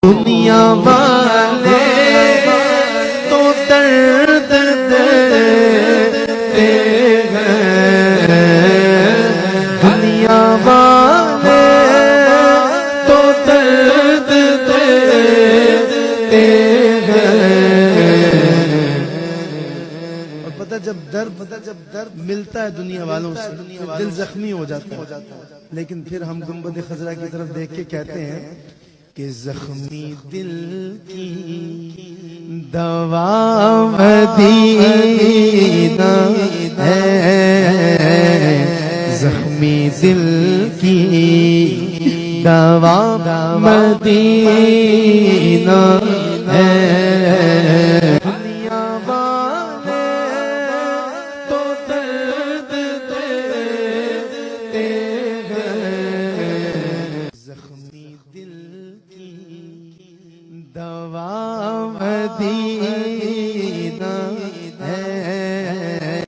دنیا والے تو درد دیتے ہیں، دنیا والے تو درد دیتے ہیں۔ اور پتہ جب درد ملتا ہے دنیا والوں سے دل زخمی ہو جاتا ہے، لیکن پھر ہم گنبد خضرا کی طرف دیکھ کے کہتے ہیں کہ زخمی دل کی دوا مدینہ ہے، زخمی دل کی دوا مدینہ ہے۔ دنیا والے تو درد دیتے ہیں، زخمی دل کی دوا مدینہ